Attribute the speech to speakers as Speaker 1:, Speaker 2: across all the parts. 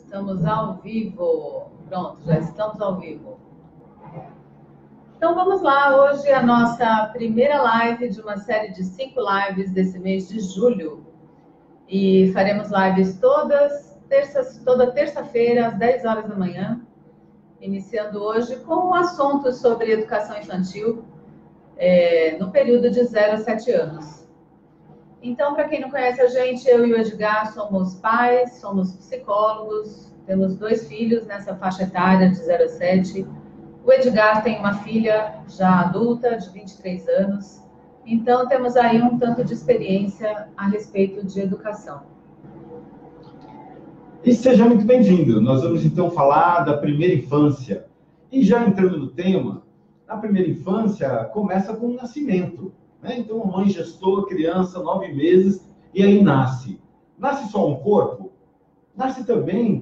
Speaker 1: Estamos ao vivo. Pronto, já estamos ao vivo. Então vamos lá, hoje é a nossa primeira live de uma série de 5 lives desse mês de julho. E faremos lives toda terça-feira, às 10 horas da manhã, iniciando hoje com assuntos sobre educação infantil no período de 0 a 7 anos. Então, para quem não conhece a gente, eu e o Edgar somos pais, somos psicólogos, temos 2 filhos nessa faixa etária de 0 a 7. O Edgar tem uma filha já adulta, de 23 anos. Então, temos aí um tanto de experiência a respeito de educação.
Speaker 2: E seja muito bem-vindo. Nós vamos, então, falar da primeira infância. E já entrando no tema, a primeira infância começa com o nascimento. Então, a mãe gestou a criança 9 meses e aí nasce. Nasce só um corpo? Nasce também,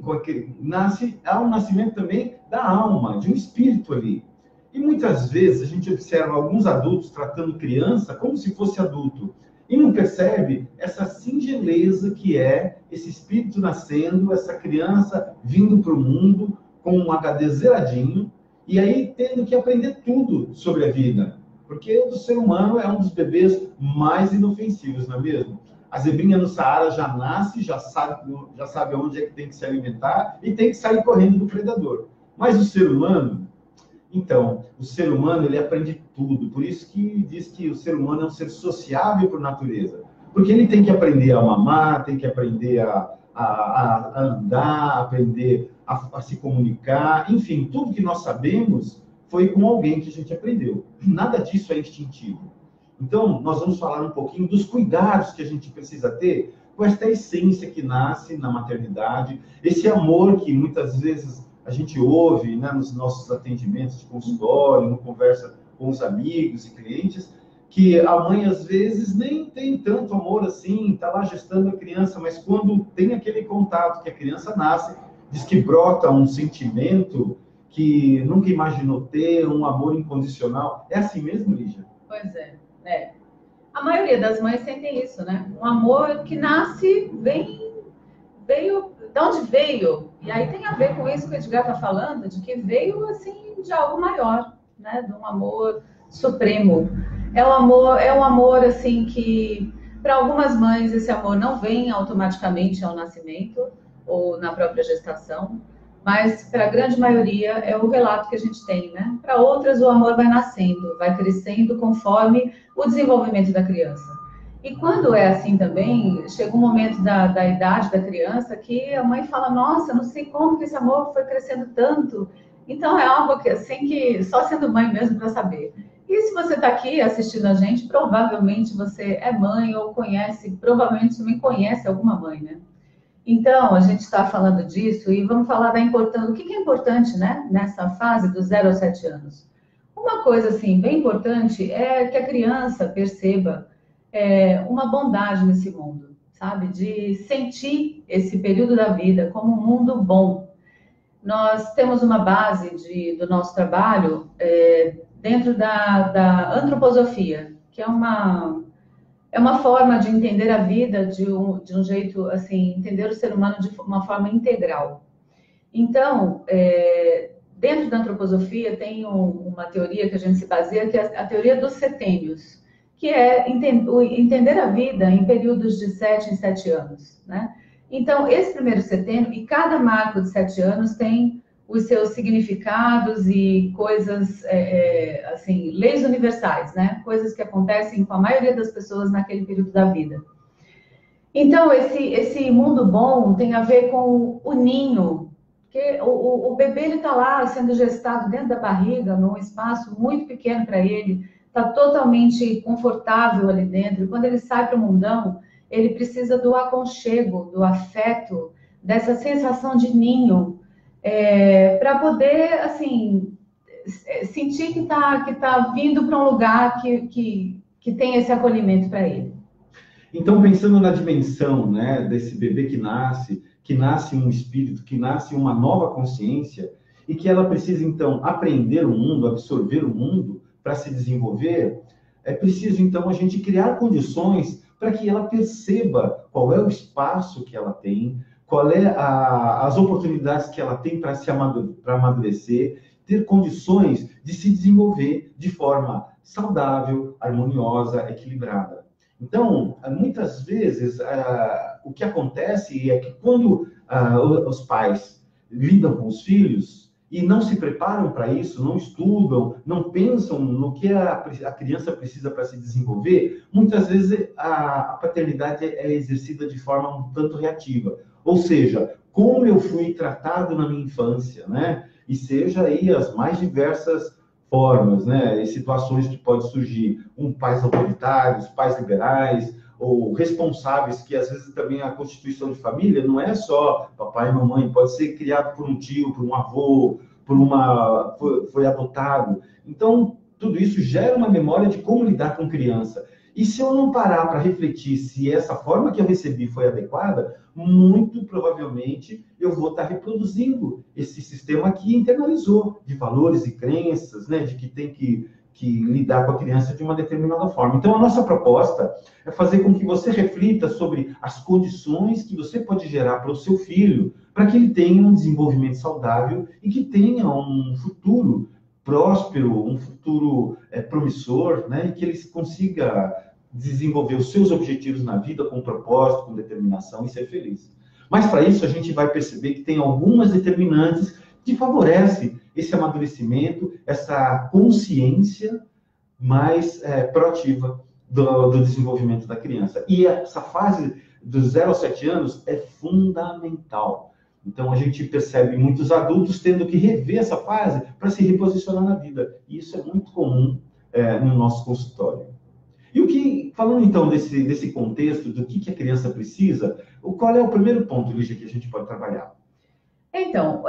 Speaker 2: há um nascimento também da alma, de um espírito ali. E muitas vezes a gente observa alguns adultos tratando criança como se fosse adulto. E não percebe essa singeleza que é esse espírito nascendo, essa criança vindo para o mundo com um HD zeradinho, e aí tendo que aprender tudo sobre a vida. Porque o ser humano é um dos bebês mais inofensivos, não é mesmo? A zebrinha no Saara já nasce, já sabe onde é que tem que se alimentar e tem que sair correndo do predador. Mas o ser humano, então, o ser humano, ele aprende tudo. Por isso que diz que o ser humano é um ser sociável por natureza. Porque ele tem que aprender a mamar, tem que aprender a andar, aprender a se comunicar. Enfim, tudo que nós sabemos foi com alguém que a gente aprendeu. Nada disso é instintivo. Então, nós vamos falar um pouquinho dos cuidados que a gente precisa ter com esta essência que nasce na maternidade, esse amor que muitas vezes a gente ouve, né, nos nossos atendimentos de consultório, no conversa com os amigos e clientes, que a mãe, às vezes, nem tem tanto amor assim, está lá gestando a criança, mas quando tem aquele contato que a criança nasce, diz que brota um sentimento que nunca imaginou ter, um amor incondicional. É assim mesmo, Lígia?
Speaker 1: Pois é. A maioria das mães sentem isso, né? Um amor que nasce, veio, de onde veio? E aí tem a ver com isso que o Edgar está falando, de que veio, assim, de algo maior, né? De um amor supremo. É um amor, assim, que para algumas mães esse amor não vem automaticamente ao nascimento ou na própria gestação, mas para a grande maioria é o relato que a gente tem, né? Para outras o amor vai nascendo, vai crescendo conforme o desenvolvimento da criança. E quando é assim também, chega um momento da idade da criança que a mãe fala, nossa, não sei como que esse amor foi crescendo tanto. Então é algo que, assim, que só sendo mãe mesmo para saber. E se você está aqui assistindo a gente, provavelmente você é mãe ou provavelmente também conhece alguma mãe, né? Então, a gente está falando disso e vamos falar da importância. O que é importante, né, nessa fase dos 0 a 7 anos? Uma coisa, assim, bem importante é que a criança perceba uma bondade nesse mundo, sabe? De sentir esse período da vida como um mundo bom. Nós temos uma base do nosso trabalho dentro da antroposofia, que é uma forma de entender a vida de um jeito, assim, entender o ser humano de uma forma integral. Então, dentro da antroposofia tem uma teoria que a gente se baseia, que é a teoria dos setênios, que é entender a vida em períodos de 7 em 7 anos, né? Então, esse primeiro setênio, e cada marco de 7 anos tem os seus significados e coisas, assim, leis universais, né? Coisas que acontecem com a maioria das pessoas naquele período da vida. Então, esse mundo bom tem a ver com o ninho, porque o bebê está lá sendo gestado dentro da barriga, num espaço muito pequeno para ele, está totalmente confortável ali dentro, e quando ele sai para o mundão, ele precisa do aconchego, do afeto, dessa sensação de ninho, para poder, assim, sentir que tá vindo para um lugar que tem esse acolhimento para ele.
Speaker 2: Então, pensando na dimensão, né, desse bebê que nasce um espírito, que nasce uma nova consciência, e que ela precisa, então, aprender o mundo, absorver o mundo para se desenvolver, é preciso, então, a gente criar condições para que ela perceba qual é o espaço que ela tem, qual é as oportunidades que ela tem para amadurecer, ter condições de se desenvolver de forma saudável, harmoniosa, equilibrada. Então, muitas vezes, o que acontece é que quando os pais lidam com os filhos e não se preparam para isso, não estudam, não pensam no que a criança precisa para se desenvolver, muitas vezes a paternidade é exercida de forma um tanto reativa. Ou seja, como eu fui tratado na minha infância, né? E seja aí as mais diversas formas, né? E situações que podem surgir, pais autoritários, pais liberais, ou responsáveis, que às vezes também a constituição de família não é só papai e mamãe, pode ser criado por um tio, por um avô, foi adotado. Então, tudo isso gera uma memória de como lidar com criança. E se eu não parar para refletir se essa forma que eu recebi foi adequada, muito provavelmente eu vou estar reproduzindo esse sistema que internalizou de valores e crenças, né, de que tem que lidar com a criança de uma determinada forma. Então, a nossa proposta é fazer com que você reflita sobre as condições que você pode gerar para o seu filho, para que ele tenha um desenvolvimento saudável e que tenha um futuro próspero, um futuro promissor, né? E que ele consiga desenvolver os seus objetivos na vida com propósito, com determinação e ser feliz. Mas, para isso, a gente vai perceber que tem algumas determinantes que favorecem esse amadurecimento, essa consciência mais proativa do desenvolvimento da criança. E essa fase dos 0 aos 7 anos é fundamental. Então, a gente percebe muitos adultos tendo que rever essa fase para se reposicionar na vida. E isso é muito comum no nosso consultório. E falando então desse contexto, do que a criança precisa, qual é o primeiro ponto, Lígia, que a gente pode trabalhar?
Speaker 1: Então,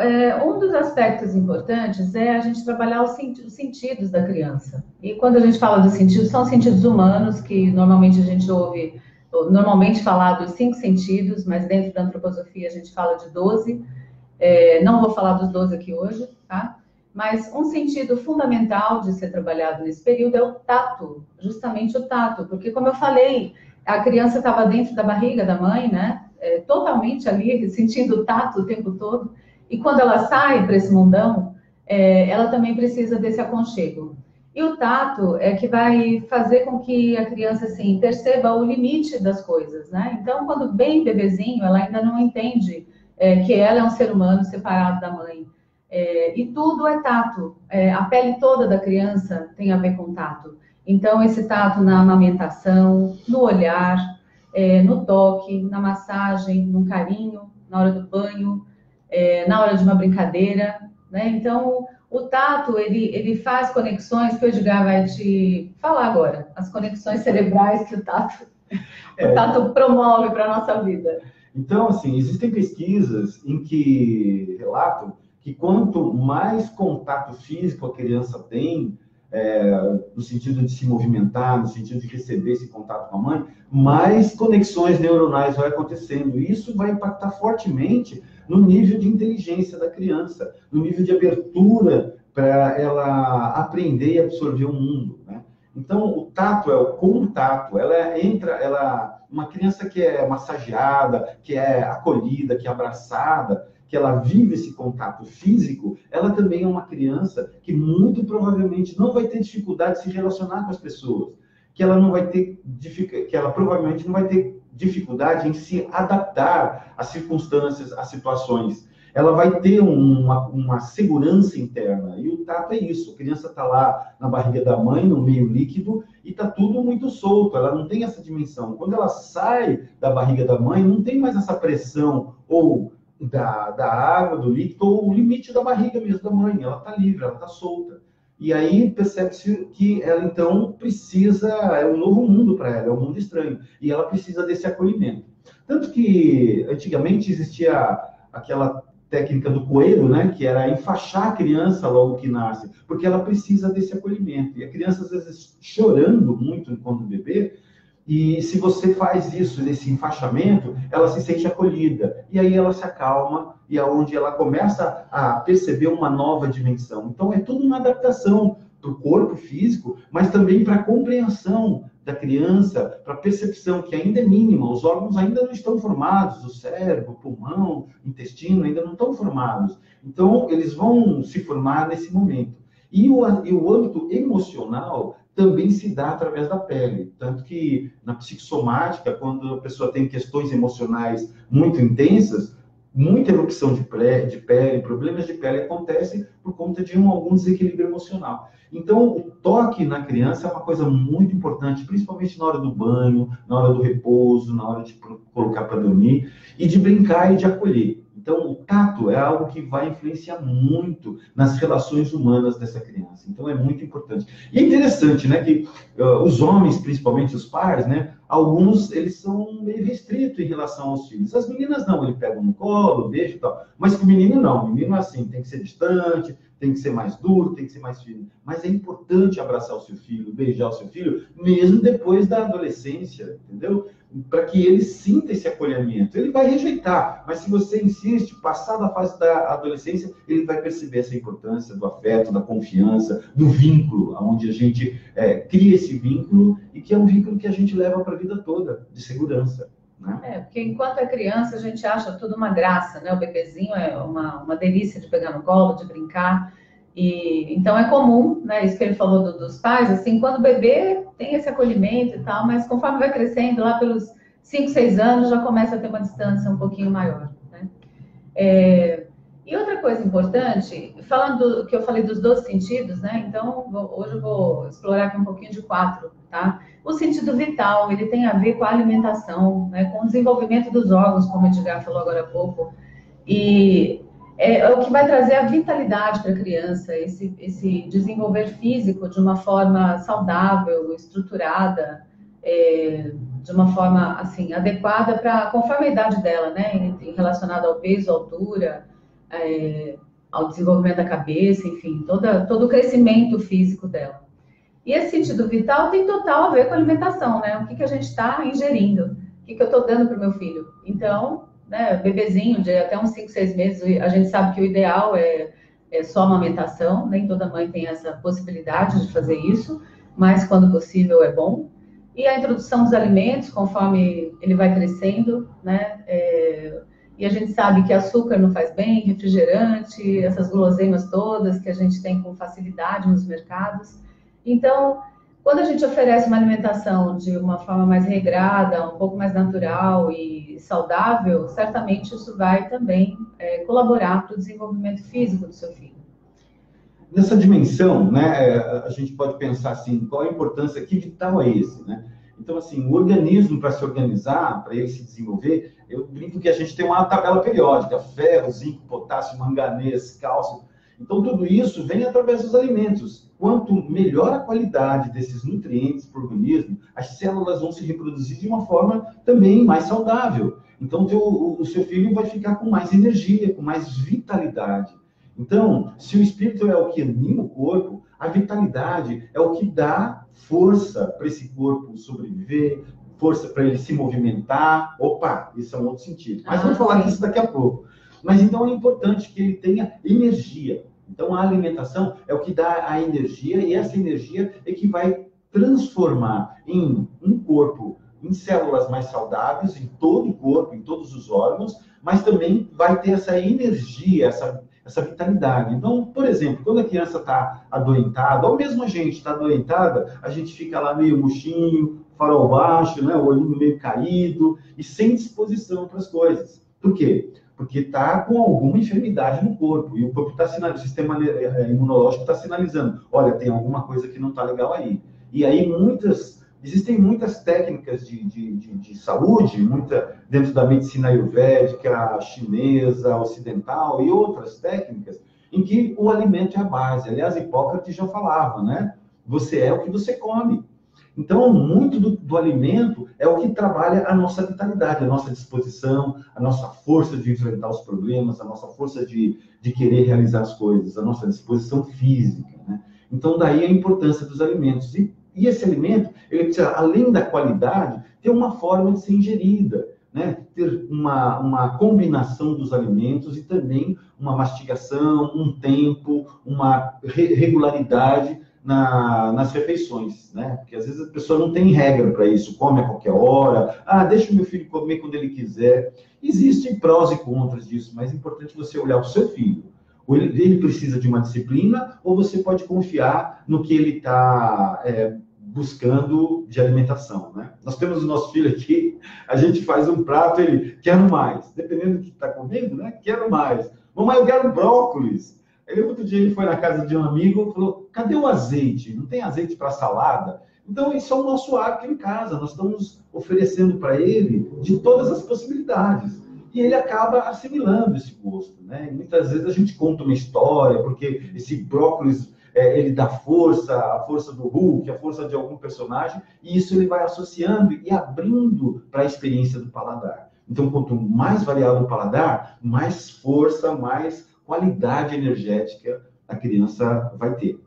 Speaker 1: um dos aspectos importantes é a gente trabalhar os sentidos da criança. E quando a gente fala dos sentidos, são sentidos humanos, que normalmente a gente ouve, normalmente falar dos 5 sentidos, mas dentro da antroposofia a gente fala de 12. Não vou falar dos 12 aqui hoje, tá? Mas um sentido fundamental de ser trabalhado nesse período é o tato, justamente o tato, porque como eu falei, a criança estava dentro da barriga da mãe, né? Totalmente ali, sentindo o tato o tempo todo, e quando ela sai para esse mundão, ela também precisa desse aconchego. E o tato é que vai fazer com que a criança, assim, perceba o limite das coisas, né? Então, quando bem bebezinho, ela ainda não entende que ela é um ser humano separado da mãe. E tudo é tato. A pele toda da criança tem a ver com tato. Então, esse tato na amamentação, no olhar, no toque, na massagem, no carinho, na hora do banho, na hora de uma brincadeira, né? Então, o tato, ele faz conexões que o Edgar vai te falar agora, as conexões cerebrais que o tato promove para a nossa vida.
Speaker 2: Então, assim, existem pesquisas em que relatam que quanto mais contato físico a criança tem, no sentido de se movimentar, no sentido de receber esse contato com a mãe, mais conexões neuronais vai acontecendo. E isso vai impactar fortemente no nível de inteligência da criança, no nível de abertura para ela aprender e absorver o mundo, né? Então, o tato é o contato. Uma criança que é massageada, que é acolhida, que é abraçada, que ela vive esse contato físico, ela também é uma criança que muito provavelmente não vai ter dificuldade de se relacionar com as pessoas, que ela provavelmente não vai ter dificuldade em se adaptar às circunstâncias, às situações. Ela vai ter uma segurança interna. E o tato é isso. A criança está lá na barriga da mãe, no meio líquido, e está tudo muito solto. Ela não tem essa dimensão. Quando ela sai da barriga da mãe, não tem mais essa pressão ou da água, do líquido, ou o limite da barriga mesmo da mãe. Ela está livre, ela está solta. E aí percebe-se que ela, então, é um novo mundo para ela, é um mundo estranho. E ela precisa desse acolhimento. Tanto que, antigamente, existia aquela técnica do coelho, né, que era enfaixar a criança logo que nasce, porque ela precisa desse acolhimento. E a criança, às vezes, chorando muito enquanto bebê, e se você faz isso, esse enfaixamento, ela se sente acolhida. E aí ela se acalma, e é onde ela começa a perceber uma nova dimensão. Então, é tudo uma adaptação para o corpo físico, mas também para a compreensão da criança, para a percepção que ainda é mínima, os órgãos ainda não estão formados, o cérebro, o pulmão, o intestino ainda não estão formados. Então, eles vão se formar nesse momento. E o âmbito emocional também se dá através da pele. Tanto que na psicossomática, quando a pessoa tem questões emocionais muito intensas, muita erupção de pele, problemas de pele acontecem por conta de algum desequilíbrio emocional. Então, o toque na criança é uma coisa muito importante, principalmente na hora do banho, na hora do repouso, na hora de colocar para dormir, e de brincar e de acolher. Então, o tato é algo que vai influenciar muito nas relações humanas dessa criança. Então, é muito importante. E é interessante, né, que os homens, principalmente os pais, né, alguns, eles são meio restritos em relação aos filhos. As meninas não, ele pega no colo, beija e tal. Mas com o menino não. O menino, assim, tem que ser distante, tem que ser mais duro, tem que ser mais firme. Mas é importante abraçar o seu filho, beijar o seu filho, mesmo depois da adolescência, entendeu? Para que ele sinta esse acolhimento. Ele vai rejeitar, mas se você insiste, passada a fase da adolescência, ele vai perceber essa importância do afeto, da confiança, do vínculo, onde a gente cria esse vínculo e que é um vínculo que a gente leva para a vida toda, de segurança. Né?
Speaker 1: Porque enquanto é criança a gente acha tudo uma graça, né? O bebezinho é uma delícia de pegar no colo, de brincar. E então é comum, né? Isso que ele falou dos pais, assim, quando o bebê tem esse acolhimento e tal, mas conforme vai crescendo, lá pelos 5, 6 anos, já começa a ter uma distância um pouquinho maior, né? E outra coisa importante, falando que eu falei dos 12 sentidos, né? Então, hoje eu vou explorar aqui um pouquinho de 4, tá? O sentido vital, ele tem a ver com a alimentação, né? Com o desenvolvimento dos órgãos, como o Edgar falou agora há pouco. E é o que vai trazer a vitalidade para a criança, esse desenvolver físico de uma forma saudável, estruturada, de uma forma, assim, adequada conforme a idade dela, né? Relacionada ao peso, altura, ao desenvolvimento da cabeça, enfim, todo o crescimento físico dela. E esse sentido vital tem total a ver com a alimentação, né? O que a gente está ingerindo, o que eu estou dando para o meu filho. Então, né, bebezinho de até uns 5, 6 meses, a gente sabe que o ideal é só amamentação, nem toda mãe tem essa possibilidade de fazer isso, mas quando possível é bom. E a introdução dos alimentos, conforme ele vai crescendo, né? E a gente sabe que açúcar não faz bem, refrigerante, essas guloseimas todas que a gente tem com facilidade nos mercados. Então, quando a gente oferece uma alimentação de uma forma mais regrada, um pouco mais natural e saudável, certamente isso vai também colaborar para o desenvolvimento físico do seu filho.
Speaker 2: Nessa dimensão, né, a gente pode pensar assim, qual a importância, que vital é esse, né? Então, assim, o organismo, para se organizar, para ele se desenvolver, eu brinco que a gente tem uma tabela periódica, ferro, zinco, potássio, manganês, cálcio. Então, tudo isso vem através dos alimentos. Quanto melhor a qualidade desses nutrientes para o organismo, as células vão se reproduzir de uma forma também mais saudável. Então, o seu filho vai ficar com mais energia, com mais vitalidade. Então, se o espírito é o que anima o corpo, a vitalidade é o que dá força para esse corpo sobreviver, força para ele se movimentar. Opa, isso é um outro sentido. Mas vamos falar disso daqui a pouco. Mas então é importante que ele tenha energia. Então a alimentação é o que dá a energia e essa energia é que vai transformar em um corpo, em células mais saudáveis, em todo o corpo, em todos os órgãos, mas também vai ter essa energia, essa vitalidade. Então, por exemplo, quando a criança está adoentada, ou mesmo a gente está adoentada, a gente fica lá meio murchinho, farol baixo, né, o olhinho meio caído e sem disposição para as coisas. Por quê? Porque está com alguma enfermidade no corpo e o corpo está sinalizando, o sistema imunológico está sinalizando, olha, tem alguma coisa que não está legal aí. E aí existem muitas técnicas de saúde, dentro da medicina ayurvédica, chinesa, ocidental e outras técnicas, em que o alimento é a base. Aliás, Hipócrates já falava, né? Você é o que você come. Então, muito do alimento é o que trabalha a nossa vitalidade, a nossa disposição, a nossa força de enfrentar os problemas, a nossa força de querer realizar as coisas, a nossa disposição física, né? Então, daí a importância dos alimentos. E esse alimento, ele precisa, além da qualidade, ter uma forma de ser ingerida, né? Ter uma combinação dos alimentos e também uma mastigação, um tempo, uma regularidade nas refeições, né? Porque às vezes a pessoa não tem regra para isso, come a qualquer hora, deixa o meu filho comer quando ele quiser. Existem prós e contras disso, mas é importante você olhar o seu filho. Ou ele precisa de uma disciplina, ou você pode confiar no que ele está buscando de alimentação, né? Nós temos o nosso filho aqui, a gente faz um prato, ele quer mais. Dependendo do que está comendo, né? Quero mais. Mamãe, eu quero brócolis. Aí outro dia ele foi na casa de um amigo e falou, cadê o azeite? Não tem azeite para salada? Então, isso é o nosso hábito em casa. Nós estamos oferecendo para ele de todas as possibilidades. E ele acaba assimilando esse gosto, né? E muitas vezes a gente conta uma história, porque esse brócolis, ele dá força, a força do Hulk, a força de algum personagem, e isso ele vai associando e abrindo para a experiência do paladar. Então, quanto mais variado o paladar, mais força, mais qualidade energética a criança vai ter.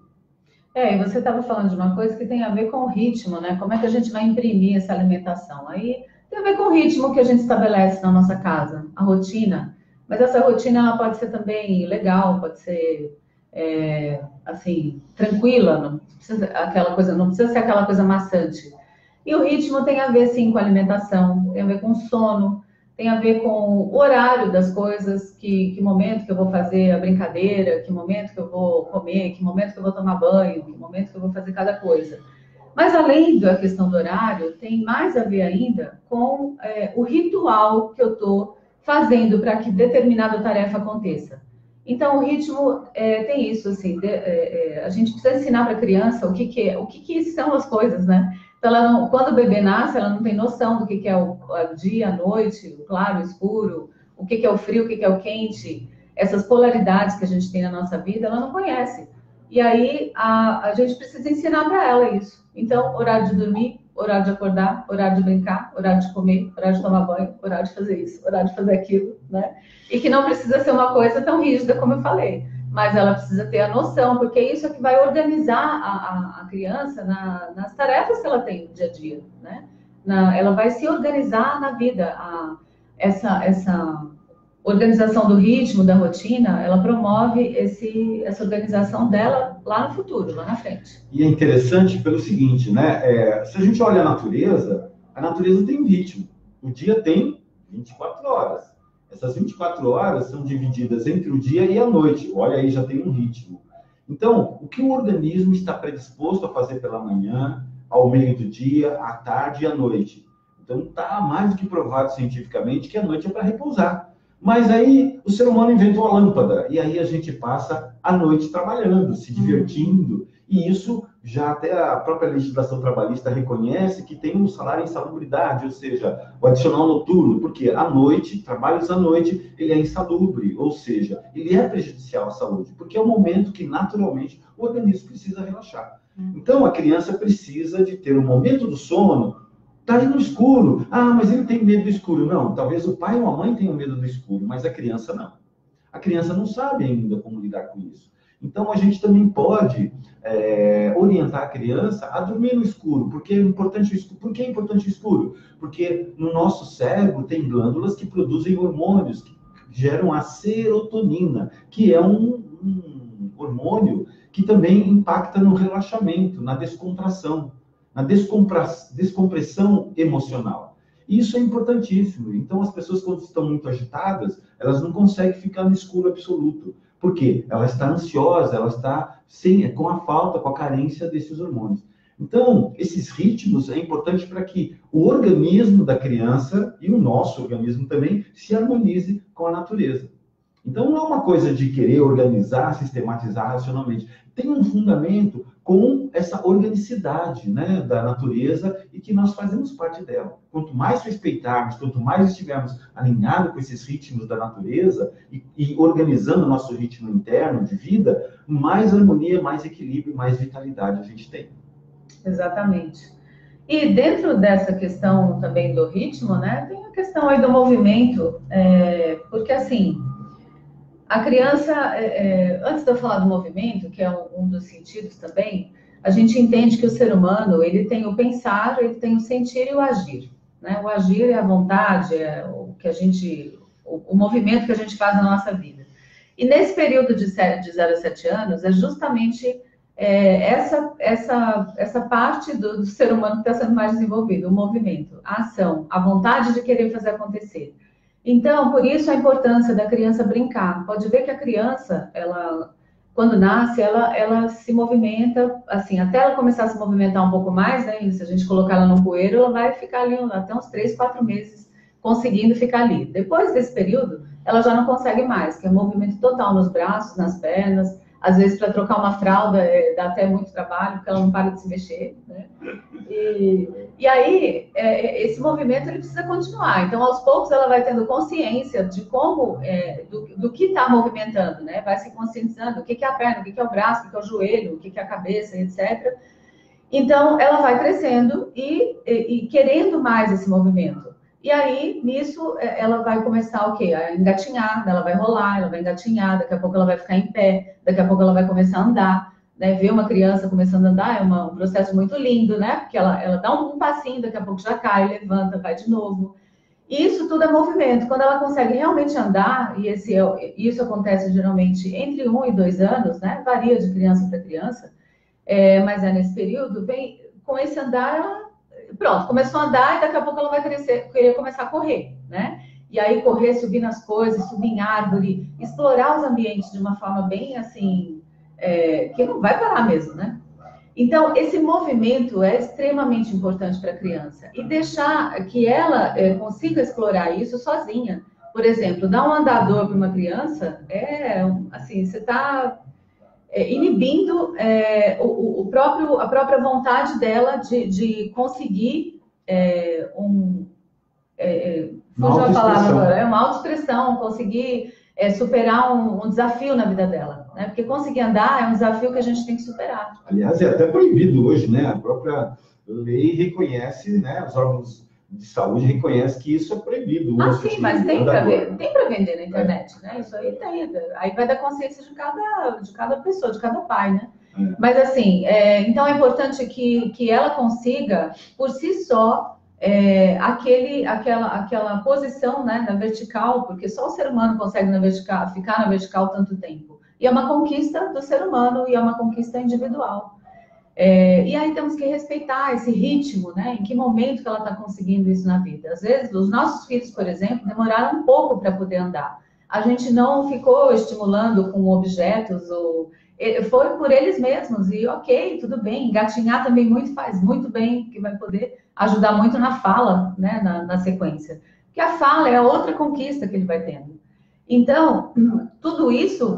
Speaker 1: E você estava falando de uma coisa que tem a ver com o ritmo, né? Como é que a gente vai imprimir essa alimentação? Aí tem a ver com o ritmo que a gente estabelece na nossa casa, a rotina. Mas essa rotina ela pode ser também legal, pode ser assim tranquila, não precisa aquela coisa, não precisa ser aquela coisa maçante. E o ritmo tem a ver sim com a alimentação, tem a ver com sono, tem a ver com o horário das coisas, que momento que eu vou fazer a brincadeira, que momento que eu vou comer, que momento que eu vou tomar banho, que momento que eu vou fazer cada coisa. Mas além da questão do horário, tem mais a ver ainda com o ritual que eu estou fazendo para que determinada tarefa aconteça. Então, o ritmo tem isso, assim, a gente precisa ensinar para a criança o que são as coisas, né? Então, quando o bebê nasce, ela não tem noção do que é o dia, a noite, o claro, o escuro, o que é o frio, o que é o quente, essas polaridades que a gente tem na nossa vida, ela não conhece. E aí, a gente precisa ensinar para ela isso. Então, horário de dormir, horário de acordar, horário de brincar, horário de comer, horário de tomar banho, horário de fazer isso, horário de fazer aquilo, né? E que não precisa ser uma coisa tão rígida como eu falei, mas ela precisa ter a noção, porque isso é que vai organizar a criança nas tarefas que ela tem no dia a dia, né? Ela vai se organizar na vida. Essa organização do ritmo, da rotina, ela promove essa organização dela lá no futuro, lá na frente.
Speaker 2: E é interessante pelo seguinte, né? Se a gente olha a natureza tem um ritmo. O dia tem 24 horas. Essas 24 horas são divididas entre o dia e a noite. Olha aí, já tem um ritmo. Então, o que o organismo está predisposto a fazer pela manhã, ao meio do dia, à tarde e à noite? Então, está mais do que provado cientificamente que a noite é para repousar. Mas aí o ser humano inventou a lâmpada, e aí a gente passa a noite trabalhando, se divertindo, e isso já até a própria legislação trabalhista reconhece que tem um salário em insalubridade, ou seja, o adicional noturno, porque à noite, trabalhos à noite, ele é insalubre, ou seja, ele é prejudicial à saúde, porque é o momento que naturalmente o organismo precisa relaxar. Então a criança precisa de ter um momento do sono. Está aí no escuro. Mas ele tem medo do escuro. Não, talvez o pai ou a mãe tenham medo do escuro, mas a criança não. A criança não sabe ainda como lidar com isso. Então, a gente também pode orientar a criança a dormir no escuro. Por que é importante o escuro? Porque no nosso cérebro tem glândulas que produzem hormônios que geram a serotonina, que é um hormônio que também impacta no relaxamento, na descontração, na descompressão emocional. Isso é importantíssimo. Então, as pessoas, quando estão muito agitadas, elas não conseguem ficar no escuro absoluto. Por quê? Ela está ansiosa, ela está com a falta, com a carência desses hormônios. Então, esses ritmos é importante para que o organismo da criança e o nosso organismo também se harmonize com a natureza. Então, não é uma coisa de querer organizar, sistematizar racionalmente. Tem um fundamento com essa organicidade, né, da natureza e que nós fazemos parte dela. Quanto mais respeitarmos, quanto mais estivermos alinhados com esses ritmos da natureza e organizando o nosso ritmo interno de vida, mais harmonia, mais equilíbrio, mais vitalidade a gente tem.
Speaker 1: Exatamente. E dentro dessa questão também do ritmo, né, tem a questão aí do movimento, porque assim, a criança, antes de eu falar do movimento, que é um dos sentidos também, a gente entende que o ser humano, ele tem o pensar, ele tem o sentir e o agir, né? O agir é a vontade, é o movimento que a gente faz na nossa vida. E nesse período de 0 a 7 anos, é justamente essa parte do ser humano que está sendo mais desenvolvido, o movimento, a ação, a vontade de querer fazer acontecer. Então, por isso a importância da criança brincar. Pode ver que a criança, ela, quando nasce, ela se movimenta, assim, até ela começar a se movimentar um pouco mais, né? Se a gente colocar ela no bueiro, ela vai ficar ali até uns 3, 4 meses conseguindo ficar ali. Depois desse período, ela já não consegue mais, que é movimento total nos braços, nas pernas. Às vezes, para trocar uma fralda, dá até muito trabalho, porque ela não para de se mexer, né? E aí, esse movimento ele precisa continuar. Então, aos poucos, ela vai tendo consciência de como, do que está movimentando, né? Vai se conscientizando o que é a perna, o que é o braço, o que é o joelho, o que é a cabeça, etc. Então, ela vai crescendo e querendo mais esse movimento. E aí, nisso, ela vai começar o quê? A engatinhar, ela vai rolar, ela vai engatinhar, daqui a pouco ela vai ficar em pé, daqui a pouco ela vai começar a andar, né? Ver uma criança começando a andar é um processo muito lindo, né? Porque ela dá um passinho, daqui a pouco já cai, levanta, vai de novo. E isso tudo é movimento. Quando ela consegue realmente andar, e isso acontece geralmente entre 1 e 2 anos, né? Varia de criança para criança, mas nesse período, com esse andar, ela pronto, começou a andar e daqui a pouco ela vai querer começar a correr, né? E aí correr, subir nas coisas, subir em árvore, explorar os ambientes de uma forma bem assim, que não vai parar mesmo, né? Então, esse movimento é extremamente importante para a criança e deixar que ela consiga explorar isso sozinha. Por exemplo, dar um andador para uma criança assim, você está inibindo a própria vontade dela de conseguir fugiu a palavra agora, uma autoexpressão, conseguir superar um desafio na vida dela, né? Porque conseguir andar é um desafio que a gente tem que superar.
Speaker 2: Aliás, é até proibido hoje, né? A própria lei reconhece, né? Os órgãos de saúde reconhecem que isso é proibido.
Speaker 1: Sim, mas tem para vender na internet, né? Isso aí tem. Aí vai da consciência de cada pessoa, de cada pai, né? Mas assim, então é importante que ela consiga, por si só, aquela posição, né, na vertical, porque só o ser humano consegue ficar na vertical tanto tempo. E é uma conquista do ser humano e é uma conquista individual. E aí temos que respeitar esse ritmo, né? Em que momento que ela está conseguindo isso na vida. Às vezes, os nossos filhos, por exemplo, demoraram um pouco para poder andar. A gente não ficou estimulando com objetos, foi por eles mesmos. E ok, tudo bem. Engatinhar também faz muito bem, que vai poder ajudar muito na fala, né? Na sequência. Porque a fala é a outra conquista que ele vai tendo. Então, tudo isso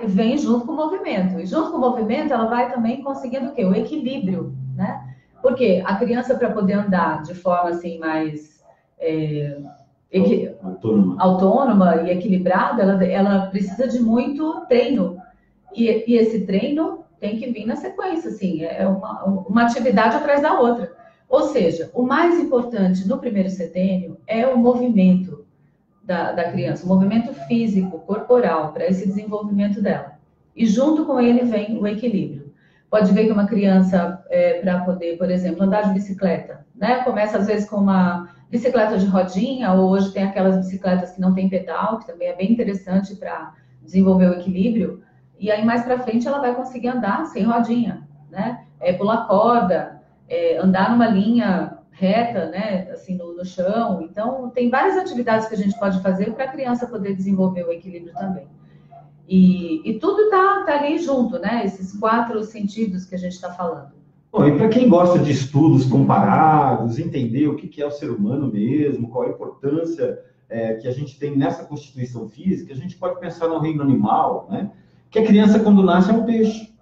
Speaker 1: vem junto com o movimento. E junto com o movimento, ela vai também conseguindo o quê? O equilíbrio, né? Porque a criança, para poder andar de forma assim mais autônoma e equilibrada, ela precisa de muito treino. E esse treino tem que vir na sequência, assim, é uma atividade atrás da outra. Ou seja, o mais importante no primeiro setênio é o movimento da criança, o movimento físico, corporal, para esse desenvolvimento dela. E junto com ele vem o equilíbrio. Pode ver que uma criança, para poder, por exemplo, andar de bicicleta, né? Começa às vezes com uma bicicleta de rodinha, ou hoje tem aquelas bicicletas que não tem pedal, que também é bem interessante para desenvolver o equilíbrio. E aí mais para frente ela vai conseguir andar sem rodinha, né? Pular corda, andar numa linha reta, né, assim, no chão. Então, tem várias atividades que a gente pode fazer para a criança poder desenvolver o equilíbrio também. E tudo tá ali junto, né, esses 4 sentidos que a gente está falando.
Speaker 2: Bom, e para quem gosta de estudos comparados, entender o que é o ser humano mesmo, qual a importância que a gente tem nessa constituição física, a gente pode pensar no reino animal, né, que a criança, quando nasce, é um peixe.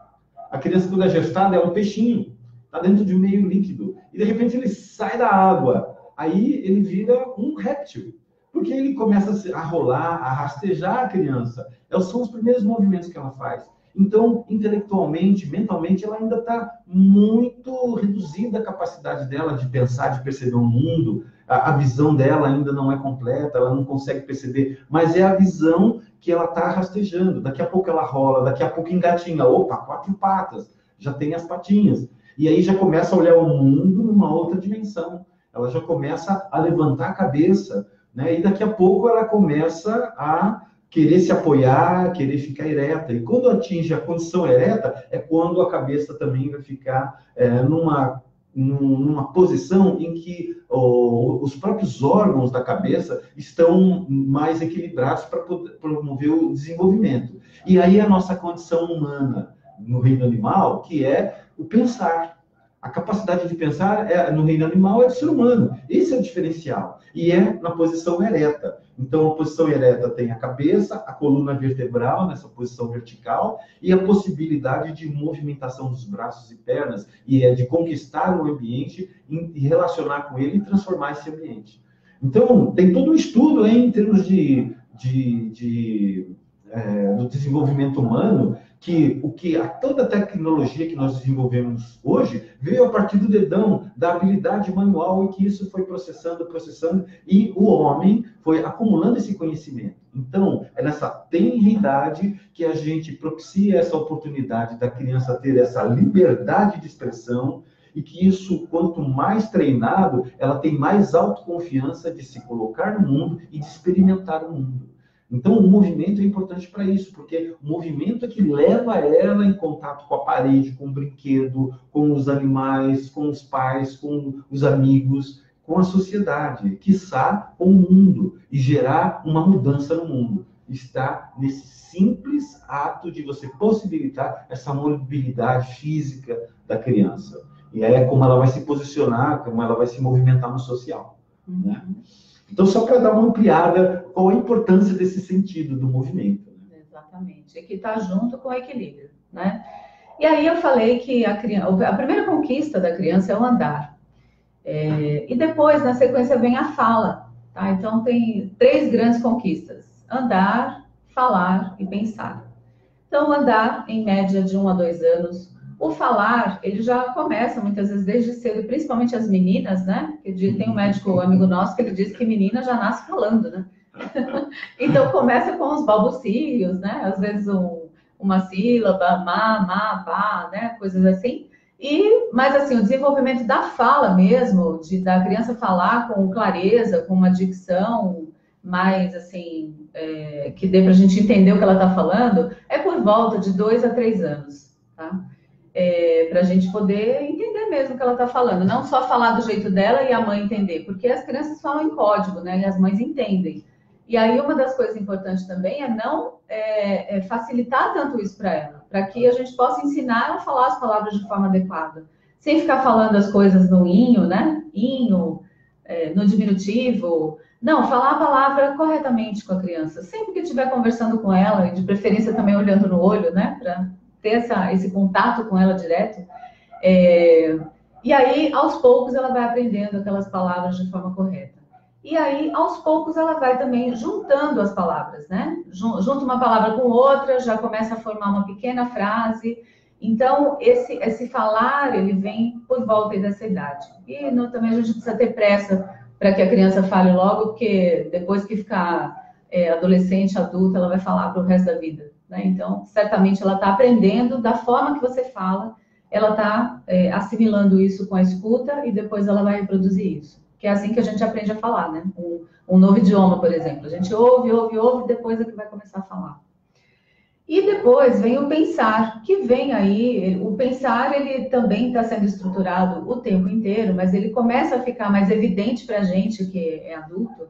Speaker 2: A criança, quando é gestada, é um peixinho. Está dentro de um meio líquido. E, de repente, ele sai da água. Aí, ele vira um réptil. Porque ele começa a rolar, a rastejar a criança. São os primeiros movimentos que ela faz. Então, intelectualmente, mentalmente, ela ainda está muito reduzida a capacidade dela de pensar, de perceber o mundo. A visão dela ainda não é completa, ela não consegue perceber. Mas é a visão que ela está rastejando. Daqui a pouco ela rola, daqui a pouco engatinha. Opa, 4 patas. Já tem as patinhas. E aí já começa a olhar o mundo numa outra dimensão. Ela já começa a levantar a cabeça, né? E daqui a pouco ela começa a querer se apoiar, querer ficar ereta. E quando atinge a condição ereta, é quando a cabeça também vai ficar numa posição em que os próprios órgãos da cabeça estão mais equilibrados para promover o desenvolvimento. E aí a nossa condição humana no reino animal, que é o pensar. A capacidade de pensar no reino animal é do ser humano. Esse é o diferencial. E é na posição ereta. Então, a posição ereta tem a cabeça, a coluna vertebral nessa posição vertical e a possibilidade de movimentação dos braços e pernas e de conquistar o ambiente e relacionar com ele e transformar esse ambiente. Então, tem todo um estudo em termos do desenvolvimento humano que toda a tecnologia que nós desenvolvemos hoje veio a partir do dedão, da habilidade manual, e que isso foi processando, e o homem foi acumulando esse conhecimento. Então, é nessa tenridade que a gente propicia essa oportunidade da criança ter essa liberdade de expressão, e que isso, quanto mais treinado, ela tem mais autoconfiança de se colocar no mundo e de experimentar o mundo. Então, o movimento é importante para isso, porque o movimento é que leva ela em contato com a parede, com o brinquedo, com os animais, com os pais, com os amigos, com a sociedade, quiçá com o mundo, e gerar uma mudança no mundo. Está nesse simples ato de você possibilitar essa mobilidade física da criança. E é como ela vai se posicionar, como ela vai se movimentar no social, né? Então, só para dar uma ampliada, qual a importância desse sentido do movimento. Né?
Speaker 1: Exatamente. E que está junto com o equilíbrio, né? E aí eu falei que a primeira conquista da criança é o andar. E depois, na sequência, vem a fala. Tá? Então, tem 3 grandes conquistas. Andar, falar e pensar. Então, andar, em média, de 1 a 2 anos. O falar, ele já começa muitas vezes desde cedo, principalmente as meninas, né? Tem um médico amigo nosso que ele diz que menina já nasce falando, né? Então começa com os balbucios, né? Às vezes uma sílaba, má, pá, né? Coisas assim. Mas assim, o desenvolvimento da fala mesmo, da criança falar com clareza, com uma dicção mais assim, que dê para a gente entender o que ela está falando, é por volta de 2 a 3 anos, tá? Para a gente poder entender mesmo o que ela está falando, não só falar do jeito dela e a mãe entender, porque as crianças falam em código, né? E as mães entendem. E aí uma das coisas importantes também é não facilitar tanto isso para ela, para que a gente possa ensinar ela a falar as palavras de forma adequada, sem ficar falando as coisas no inho, né? Inho, no diminutivo. Não, falar a palavra corretamente com a criança, sempre que estiver conversando com ela, e de preferência também olhando no olho, né? Para ter esse contato com ela direto. E aí, aos poucos, ela vai aprendendo aquelas palavras de forma correta. E aí, aos poucos, ela vai também juntando as palavras, né? Junta uma palavra com outra, já começa a formar uma pequena frase. Então, esse falar, ele vem por volta dessa idade. E também a gente precisa ter pressa para que a criança fale logo, porque depois que ficar adolescente, adulta, ela vai falar para o resto da vida. Né? Então, certamente ela está aprendendo da forma que você fala, ela está assimilando isso com a escuta e depois ela vai reproduzir isso. Que é assim que a gente aprende a falar, né? Um novo idioma, por exemplo. A gente ouve, depois é que vai começar a falar. E depois vem o pensar, que vem aí, o pensar ele também está sendo estruturado o tempo inteiro, mas ele começa a ficar mais evidente para a gente que é adulto,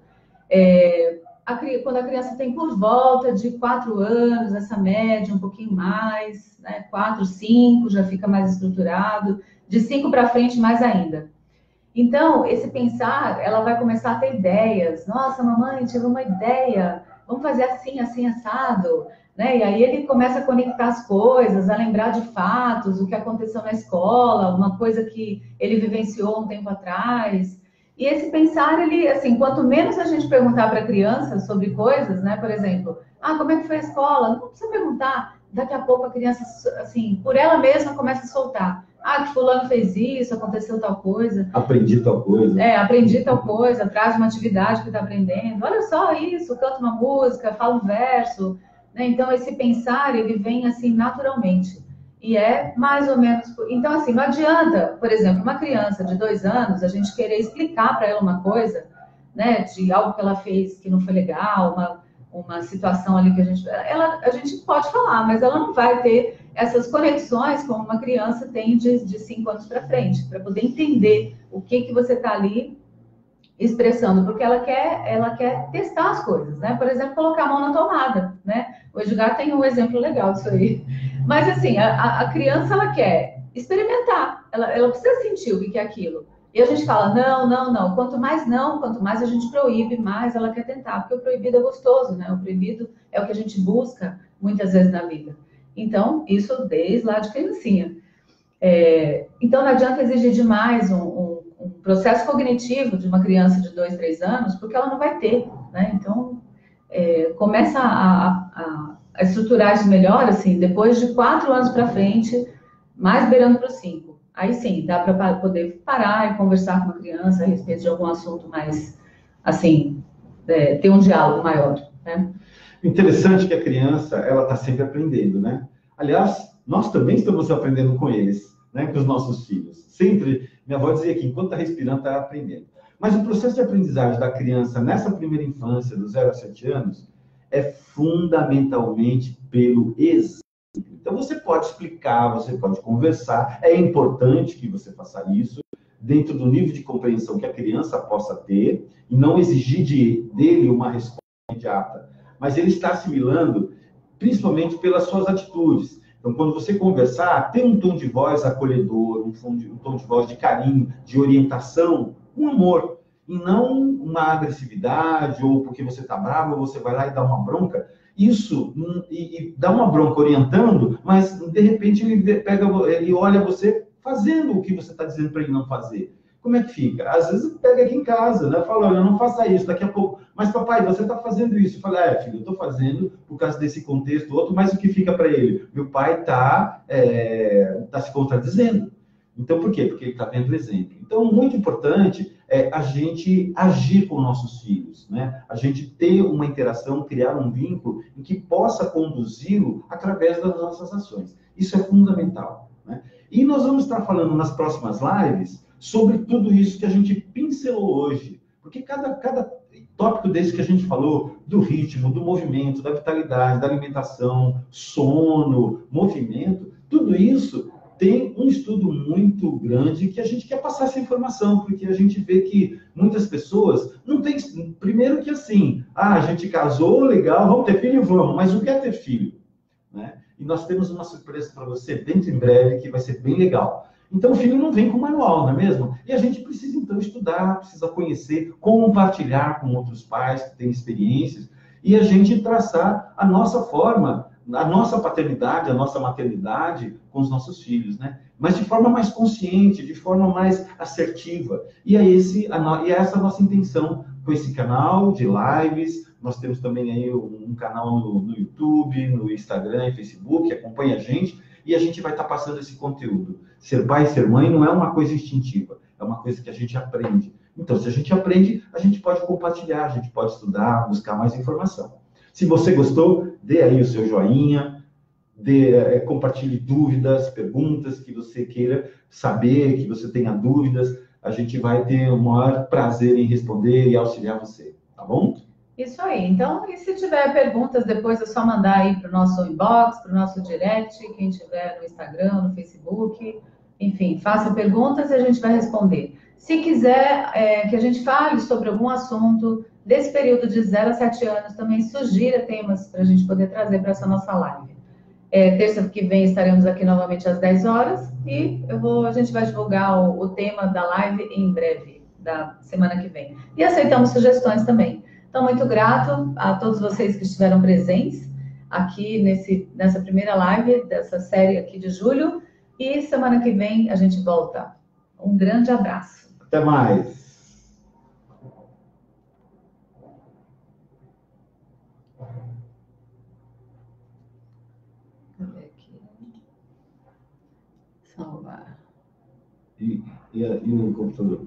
Speaker 1: quando a criança tem por volta de 4 anos, essa média, um pouquinho mais, né? 4, 5, já fica mais estruturado, de 5 para frente mais ainda. Então, esse pensar, ela vai começar a ter ideias. Nossa, mamãe, tive uma ideia, vamos fazer assim, assim, assado. Né? E aí ele começa a conectar as coisas, a lembrar de fatos, o que aconteceu na escola, uma coisa que ele vivenciou um tempo atrás. E esse pensar, ele, assim, quanto menos a gente perguntar para a criança sobre coisas, né? Por exemplo, como é que foi a escola? Não precisa perguntar. Daqui a pouco a criança, assim, por ela mesma começa a soltar. Que fulano fez isso, aconteceu tal coisa.
Speaker 2: Aprendi tal coisa.
Speaker 1: Aprendi tal coisa, traz uma atividade que está aprendendo. Olha só isso, canta uma música, fala um verso. Né? Então, esse pensar, ele vem assim naturalmente. E é mais ou menos... Então, assim, não adianta, por exemplo, uma criança de 2 anos, a gente querer explicar para ela uma coisa, né, de algo que ela fez que não foi legal, uma situação ali que a gente pode falar, mas ela não vai ter essas conexões como uma criança tem de 5 anos para frente, para poder entender o que você está ali expressando, porque ela quer testar as coisas, né? Por exemplo, colocar a mão na tomada, né? O Edgar tem um exemplo legal disso aí. Mas, assim, a criança, ela quer experimentar, ela precisa sentir o que é aquilo. E a gente fala, não, não, não. Quanto mais a gente proíbe, mais ela quer tentar, porque o proibido é gostoso, né? O proibido é o que a gente busca muitas vezes na vida. Então, isso desde lá de criancinha. Então, não adianta exigir demais um processo cognitivo de uma criança de 2, 3 anos, porque ela não vai ter, né? Então, começa a estruturar isso melhor, assim, depois de 4 anos para frente, mais beirando para os 5. Aí sim, dá para poder parar e conversar com uma criança a respeito de algum assunto mais, assim, ter um diálogo maior, né?
Speaker 2: Interessante que a criança, ela está sempre aprendendo, né? Aliás, nós também estamos aprendendo com eles, né? Com os nossos filhos. Sempre, minha avó dizia que enquanto está respirando, está aprendendo. Mas o processo de aprendizagem da criança nessa primeira infância, do 0 a 7 anos, é fundamentalmente pelo exemplo. Então, você pode explicar, você pode conversar, é importante que você faça isso, dentro do nível de compreensão que a criança possa ter, e não exigir dele uma resposta imediata, mas ele está assimilando, principalmente pelas suas atitudes. Então, quando você conversar, tem um tom de voz acolhedor, um tom de voz de carinho, de orientação, um amor, e não uma agressividade, ou porque você está bravo, você vai lá e dá uma bronca. Isso, e dá uma bronca orientando, mas de repente ele olha você fazendo o que você está dizendo para ele não fazer. Como é que fica? Às vezes pega aqui em casa, né? Fala, olha, não faça isso, daqui a pouco. Mas papai, você está fazendo isso? Fala, filho, eu estou fazendo por causa desse contexto outro, mas o que fica para ele? Meu pai está se contradizendo. Então, por quê? Porque ele está vendo o exemplo. Então, muito importante é a gente agir com nossos filhos, né? A gente ter uma interação, criar um vínculo em que possa conduzi-lo através das nossas ações. Isso é fundamental, né? E nós vamos estar falando nas próximas lives sobre tudo isso que a gente pincelou hoje. Porque cada tópico desse que a gente falou, do ritmo, do movimento, da vitalidade, da alimentação, sono, movimento, tudo isso tem um estudo muito grande que a gente quer passar essa informação, porque a gente vê que muitas pessoas não têm... Primeiro que assim, a gente casou, legal, vamos ter filho? Vamos, mas o que é ter filho? Né? E nós temos uma surpresa para você dentro em breve, que vai ser bem legal. Então, o filho não vem com manual, não é mesmo? E a gente precisa, então, estudar, precisa conhecer, compartilhar com outros pais que têm experiências, e a gente traçar a nossa forma, a nossa paternidade, a nossa maternidade com os nossos filhos, né? Mas de forma mais consciente, de forma mais assertiva. E é essa a nossa intenção com esse canal de lives. Nós temos também aí um canal no YouTube, no Instagram e Facebook, acompanha a gente, e a gente vai estar passando esse conteúdo. Ser pai e ser mãe não é uma coisa instintiva, é uma coisa que a gente aprende. Então, se a gente aprende, a gente pode compartilhar, a gente pode estudar, buscar mais informação. Se você gostou, dê aí o seu joinha, compartilhe dúvidas, perguntas que você queira saber, que você tenha dúvidas. A gente vai ter o maior prazer em responder e auxiliar você, tá bom?
Speaker 1: Isso aí. Então, e se tiver perguntas, depois é só mandar aí para o nosso inbox, para o nosso direct, quem tiver no Instagram, no Facebook. Enfim, faça perguntas e a gente vai responder. Se quiser que a gente fale sobre algum assunto desse período de 0 a 7 anos, também sugira temas para a gente poder trazer para essa nossa live. Terça que vem estaremos aqui novamente às 10 horas e a gente vai divulgar o tema da live em breve, da semana que vem. E aceitamos sugestões também. Então, muito grato a todos vocês que estiveram presentes aqui nessa primeira live dessa série aqui de julho. E semana que vem a gente volta. Um grande abraço.
Speaker 2: Até mais.
Speaker 1: Deixa eu ver aqui. Salvar.
Speaker 2: E no computador?